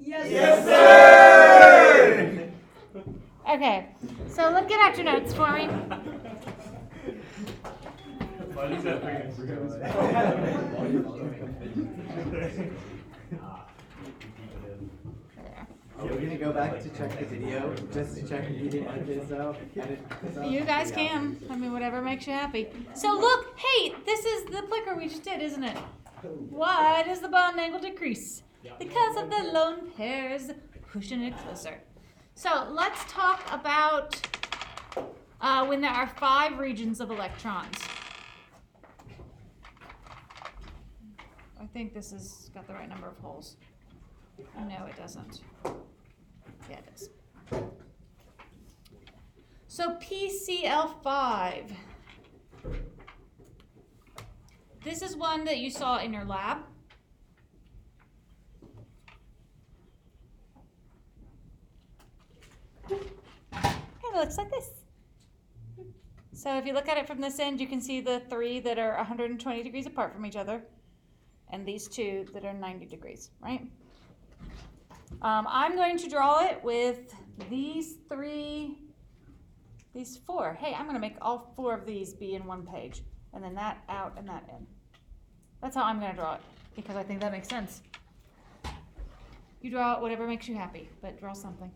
Yes, sir! Okay, so look at your notes for me. Are we gonna go back to check the video, just to check if you didn't edit this out? You guys can. I mean, whatever makes you happy. So look, hey, this is the flicker we just did, isn't it? Why does the bond angle decrease? Because of the lone pairs pushing it closer. So let's talk about when there are 5 regions of electrons. I think this has got the right number of holes. No, it doesn't. Yeah, it does. So PCl5. This is one that you saw in your lab. It looks like this. So if you look at it from this end, you can see the 3 that are 120 degrees apart from each other, and these 2 that are 90 degrees, right? I'm going to draw it with these 3, these 4. Hey, I'm going to make all 4 of these be in one page, and then that out and that in. That's how I'm going to draw it, because I think that makes sense. You draw it whatever makes you happy, but draw something.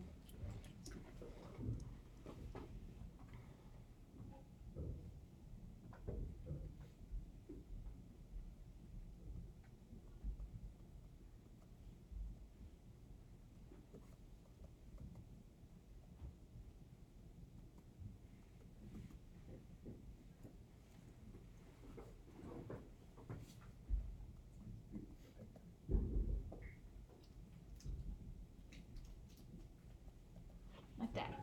Like that.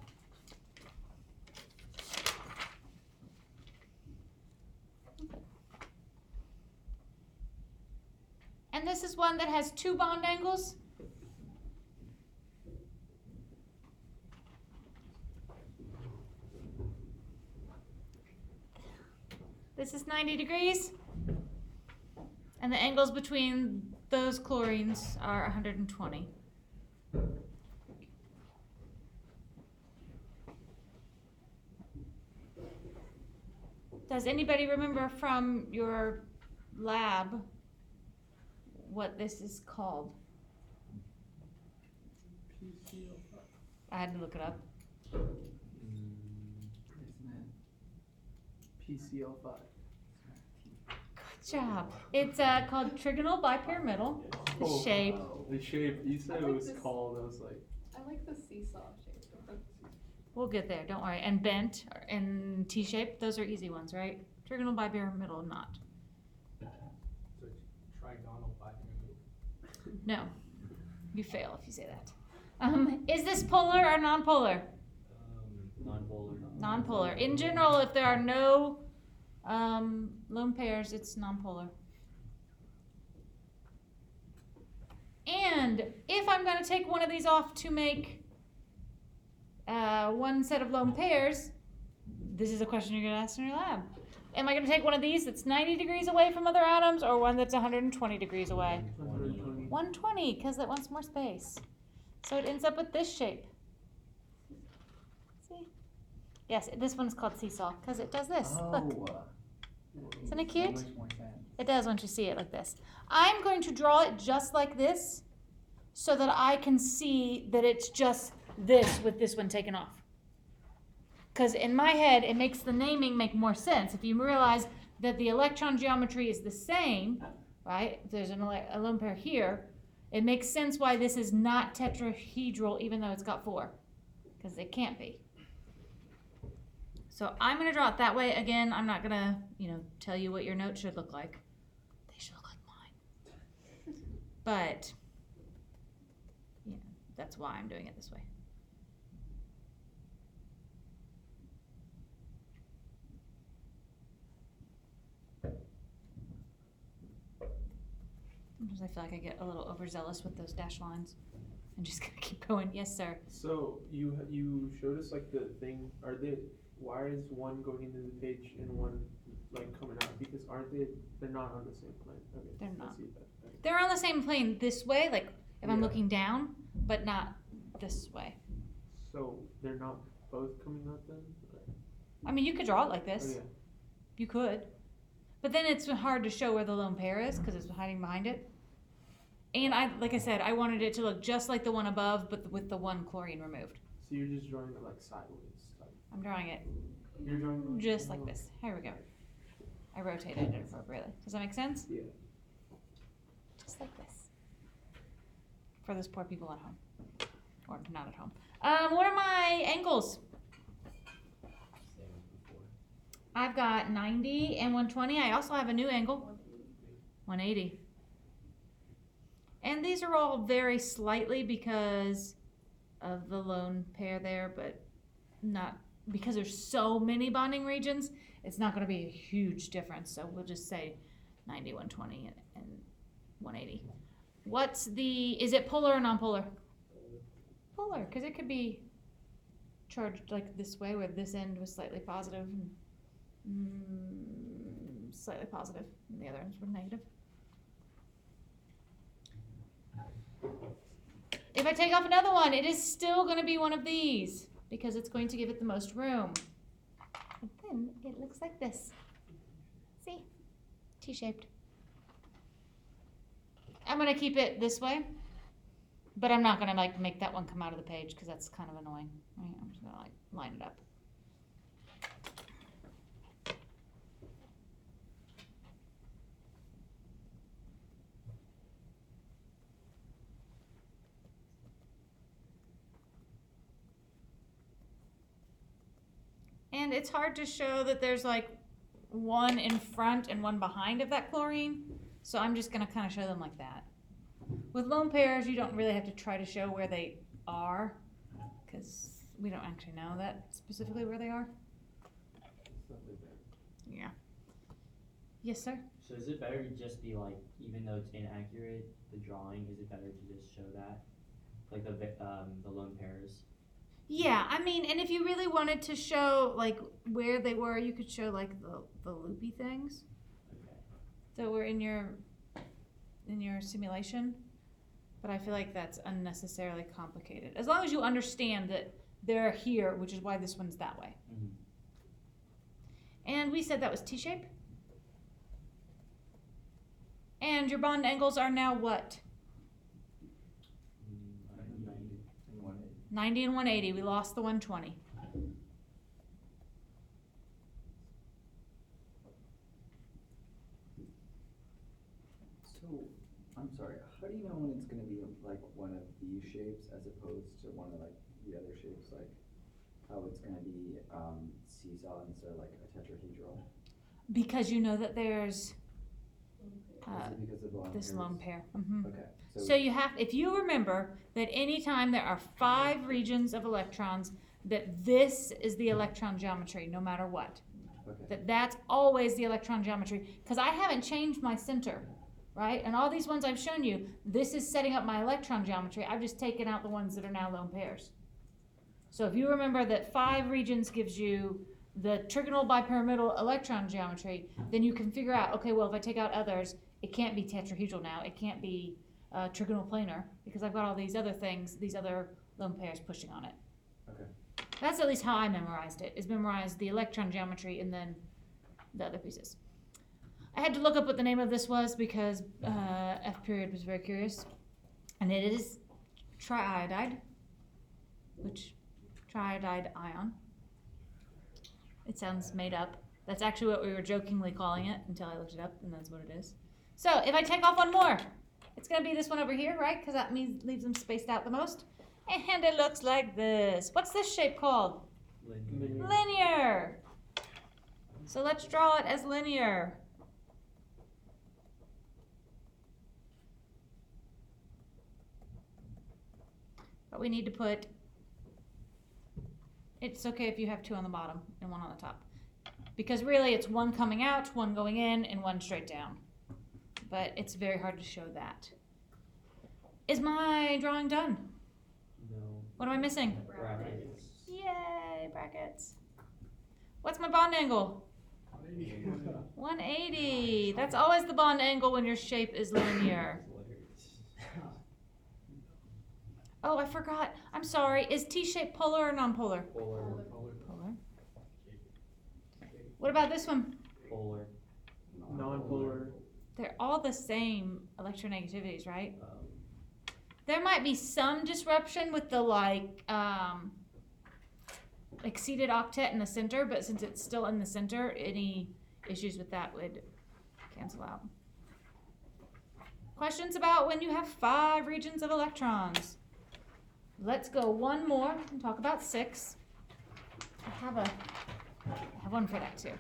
And this is one that has 2 bond angles. This is 90 degrees. And the angles between those chlorines are 120. Does anybody remember from your lab what this is called? I had to look it up. PCl5. Good job. It's called trigonal bipyramidal. The shape. The shape, you said it was called, I was like... I like the seesaw shape. We'll get there, don't worry. And bent and T-shape, those are easy ones, right? Trigonal bipyramidal, not. So trigonal bipyramidal. No, you fail if you say that. Is this polar or non-polar? Non-polar. Non-polar. In general, if there are no lone pairs, it's non-polar. And if I'm going to take one of these off to make one set of lone pairs, this is a question you're going to ask in your lab. Am I going to take one of these that's 90 degrees away from other atoms, or one that's 120 degrees away? 120, because that wants more space. So it ends up with this shape. See? Yes, this one's called seesaw, because it does this. Look. Isn't it cute? That makes more sense. It does once you see it like this. I'm going to draw it just like this, so that I can see that it's just this with this one taken off. Because in my head, it makes the naming make more sense. If you realize that the electron geometry is the same, right? If there's a lone pair here, it makes sense why this is not tetrahedral even though it's got 4. Because it can't be. So I'm going to draw it that way. Again, I'm not going to, tell you what your note should look like. They should look like mine. But, that's why I'm doing it this way. Sometimes I feel like I get a little overzealous with those dash lines. I'm just gonna keep going. Yes, sir. So you showed us like the thing. Why is one going into the page and one like coming out? Because they're not on the same plane. Okay. They're not. I see that. Okay. They're on the same plane this way. Like if I'm looking down, but not this way. So they're not both coming out then? I mean, you could draw it like Oh, this. yeah. You could. But then it's hard to show where the lone pair is because it's hiding behind it. And like I said, I wanted it to look just like the one above, but with the one chlorine removed. So you're just drawing it like sideways. I'm drawing it You're drawing it just like this. Here we go. I rotated it appropriately. Does that make sense? Yeah. Just like this. For those poor people at home. Or not at home. What are my angles? I've got 90 and 120. I also have a new angle. 180. And these are all very slightly because of the lone pair there, but not because there's so many bonding regions, it's not going to be a huge difference. So we'll just say 90, 120, and 180. Is it polar or non-polar? Polar, because it could be charged like this way, where this end was slightly positive, and slightly positive, and the other ends were negative. If I take off another one, it is still going to be one of these because it's going to give it the most room. But then it looks like this. See? T-shaped. I'm going to keep it this way, but I'm not going to like make that one come out of the page because that's kind of annoying. Right? I'm just going to like line it up. And it's hard to show that there's like one in front and one behind of that chlorine. So I'm just going to kind of show them like that. With lone pairs, you don't really have to try to show where they are because we don't actually know that specifically where they are. Yeah. Yes, sir? So is it better to just be like, even though it's inaccurate, the drawing, is it better to just show that? Like the lone pairs? Yeah, I mean, and if you really wanted to show like where they were, you could show like the loopy things Okay. that were in your simulation. But I feel like that's unnecessarily complicated. As long as you understand that they're here, which is why this one's that way. Mm-hmm. And we said that was T-shape. And your bond angles are now what? 90 and 180. We lost the 120. So, I'm sorry, how do you know when it's going to be like one of these shapes as opposed to one of like the other shapes, like how it's going to be seesaw instead of like a tetrahedral? Because you know that there's Is it because of the lone this pairs? lone pair. Mm-hmm. Okay. So you have, if you remember that anytime there are 5 regions of electrons, that this is the electron geometry, no matter what. Okay. That's always the electron geometry, because I haven't changed my center, right? And all these ones I've shown you, this is setting up my electron geometry. I've just taken out the ones that are now lone pairs. So if you remember that 5 regions gives you the trigonal bipyramidal electron geometry, then you can figure out, okay, well, if I take out others, it can't be tetrahedral now. It can't be trigonal planar, because I've got all these other things, these other lone pairs pushing on it. Okay. That's at least how I memorized it, is memorize the electron geometry and then the other pieces. I had to look up what the name of this was because F period was very curious. And it is triiodide, which triiodide ion. It sounds made up. That's actually what we were jokingly calling it until I looked it up, and that's what it is. So if I take off one more, it's going to be this one over here, right? Because that means leaves them spaced out the most. And it looks like this. What's this shape called? Linear. Linear. So let's draw it as linear. But we need to put, it's okay if you have 2 on the bottom and 1 on the top. Because really it's 1 coming out, 1 going in, and 1 straight down. But it's very hard to show that. Is my drawing done? No. What am I missing? Brackets. Yay, brackets. What's my bond angle? 180. That's always the bond angle when your shape is linear. Oh, I forgot. I'm sorry. Is T-shape polar or non-polar? Polar. Polar. What about this one? Polar. Non-polar. They're all the same electronegativities, right? Um, There might be some disruption with the exceeded octet in the center, but since it's still in the center, any issues with that would cancel out. Questions about when you have 5 regions of electrons? Let's go one more and talk about 6. I have one for that too.